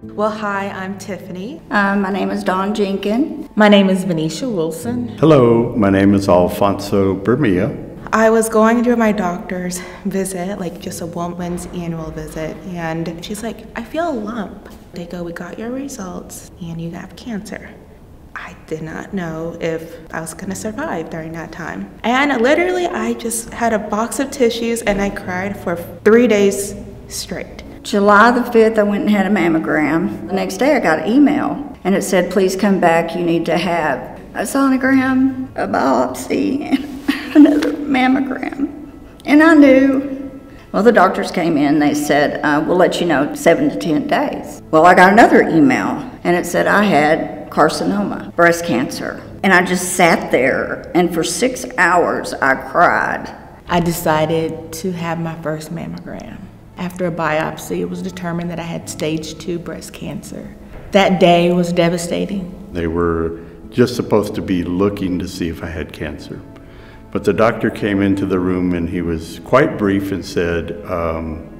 Well, hi, I'm Tiffany. My name is Dawn Jenkins. My name is Venetia Wilson. Hello, my name is Alfonso Bermia. I was going to my doctor's visit, like just a woman's annual visit, and she's like, I feel a lump. They go, we got your results and you have cancer. I did not know if I was gonna survive during that time. And literally, I just had a box of tissues and I cried for 3 days straight. July the 5th, I went and had a mammogram. The next day I got an email and it said, please come back, you need to have a sonogram, a biopsy, and another mammogram. And I knew. Well, the doctors came in, they said, we'll let you know 7 to 10 days. Well, I got another email and it said I had carcinoma, breast cancer. And I just sat there and for 6 hours I cried. I decided to have my first mammogram. After a biopsy, it was determined that I had stage 2 breast cancer. That day was devastating. They were just supposed to be looking to see if I had cancer. But the doctor came into the room and he was quite brief and said,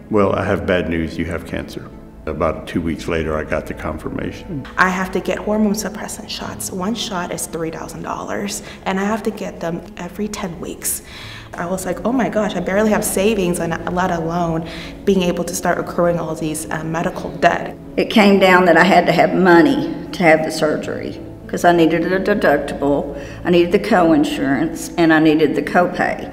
well, I have bad news, you have cancer. About 2 weeks later, I got the confirmation. I have to get hormone suppressant shots. One shot is $3,000, and I have to get them every 10 weeks. I was like, oh my gosh, I barely have savings, and let alone being able to start accruing all these medical debt. It came down that I had to have money to have the surgery because I needed a deductible, I needed the co-insurance, and I needed the copay,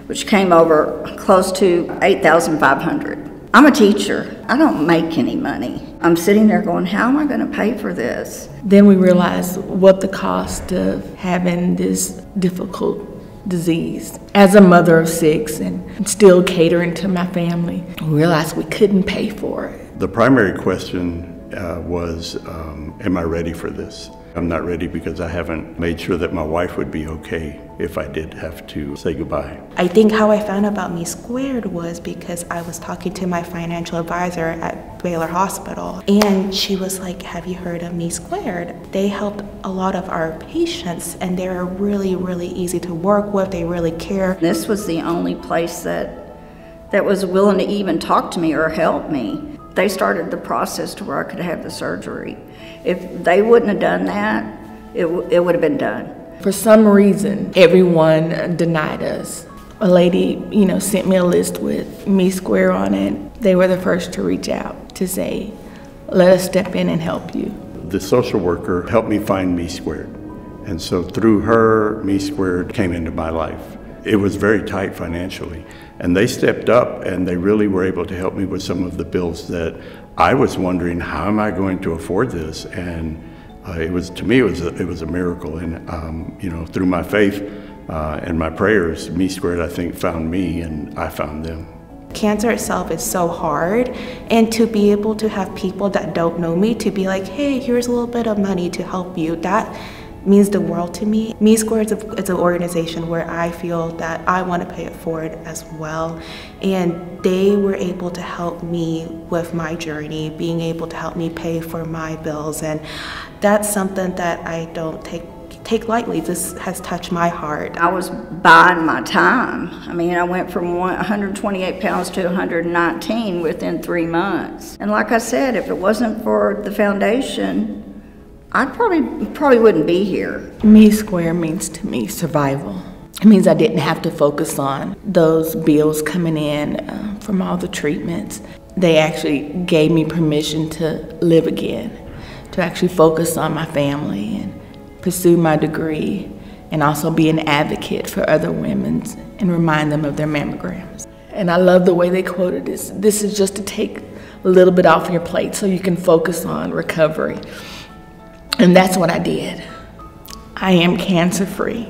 which came over close to $8,500. I'm a teacher. I don't make any money. I'm sitting there going, how am I going to pay for this? Then we realized what the cost of having this difficult disease. As a mother of 6 and still catering to my family, we realized we couldn't pay for it. The primary question was, am I ready for this? I'm not ready because I haven't made sure that my wife would be okay if I did have to say goodbye. I think how I found about Me Squared was because I was talking to my financial advisor at Baylor Hospital, and she was like, have you heard of Me Squared? They helped a lot of our patients, and they're really, really easy to work with. They really care. This was the only place that was willing to even talk to me or help me. They started the process to where I could have the surgery. If they wouldn't have done that, it would have been done. For some reason, everyone denied us. A lady, sent me a list with Me Square on it. They were the first to reach out to say, let us step in and help you. The social worker helped me find Me Squared. And so through her, Me Squared came into my life. It was very tight financially. And they stepped up and they really were able to help me with some of the bills that I was wondering, how am I going to afford this? And to me, it was a miracle. And through my faith and my prayers, Me Squared, I think, found me and I found them. Cancer itself is so hard, and to be able to have people that don't know me to be like, hey, here's a little bit of money to help you, that means the world to me. Me Squared is an organization where I feel that I want to pay it forward as well. And they were able to help me with my journey, being able to help me pay for my bills. And that's something that I don't take lightly. This has touched my heart. I was biding my time. I mean, I went from 128 pounds to 119 within 3 months. And like I said, if it wasn't for the foundation, I probably wouldn't be here. Me Square means to me survival. It means I didn't have to focus on those bills coming in from all the treatments. They actually gave me permission to live again, to actually focus on my family and pursue my degree, and also be an advocate for other women and remind them of their mammograms. And I love the way they quoted this. This is just to take a little bit off your plate so you can focus on recovery. And that's what I did. I am cancer-free.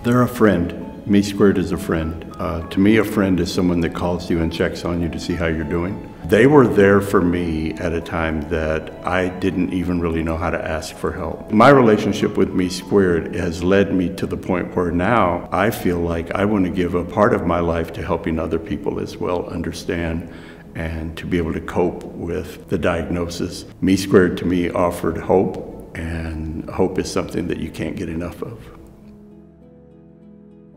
They're a friend. Me Squared is a friend. To me, a friend is someone that calls you and checks on you to see how you're doing. They were there for me at a time that I didn't even really know how to ask for help. My relationship with Me Squared has led me to the point where now I feel like I want to give a part of my life to helping other people as well understand and to be able to cope with the diagnosis. Me Squared to me offered hope, and hope is something that you can't get enough of.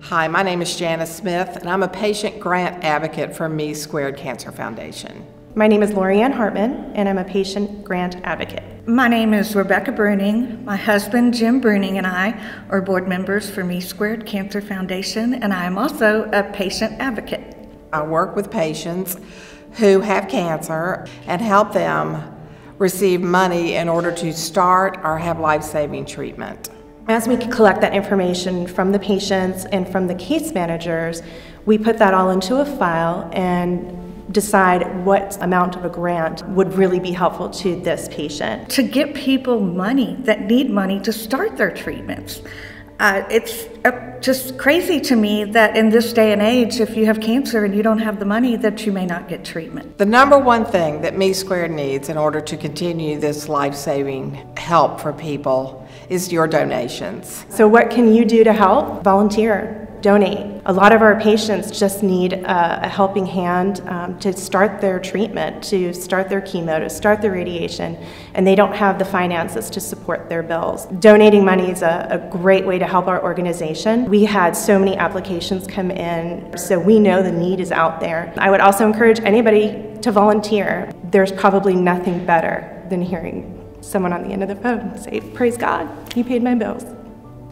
Hi, my name is Janice Smith, and I'm a patient grant advocate for Me Squared Cancer Foundation. My name is Lorianne Hartman, and I'm a patient grant advocate. My name is Rebecca Bruning. My husband, Jim Bruning, and I are board members for Me Squared Cancer Foundation, and I am also a patient advocate. I work with patients who have cancer and help them receive money in order to start or have life-saving treatment. As we collect that information from the patients and from the case managers, we put that all into a file and decide what amount of a grant would really be helpful to this patient. To get people money that need money to start their treatments. It's just crazy to me that in this day and age, if you have cancer and you don't have the money, that you may not get treatment. The number one thing that Me Squared needs in order to continue this life-saving help for people is your donations. So what can you do to help? Volunteer, donate. A lot of our patients just need a helping hand to start their treatment, to start their chemo, to start their radiation, and they don't have the finances to support their bills. Donating money is a great way to help our organization. We had so many applications come in, so we know the need is out there. I would also encourage anybody to volunteer. There's probably nothing better than hearing someone on the end of the phone say, "Praise God, you paid my bills."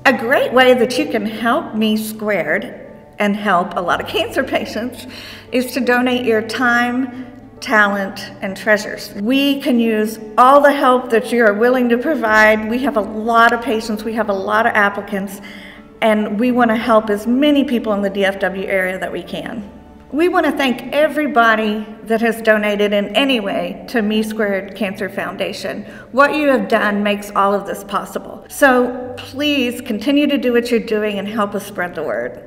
A great way that you can help Me Squared and help a lot of cancer patients is to donate your time, talent, and treasures. We can use all the help that you are willing to provide. We have a lot of patients, we have a lot of applicants, and we want to help as many people in the DFW area that we can. We want to thank everybody that has donated in any way to Me Squared Cancer Foundation. What you have done makes all of this possible. So please continue to do what you're doing and help us spread the word.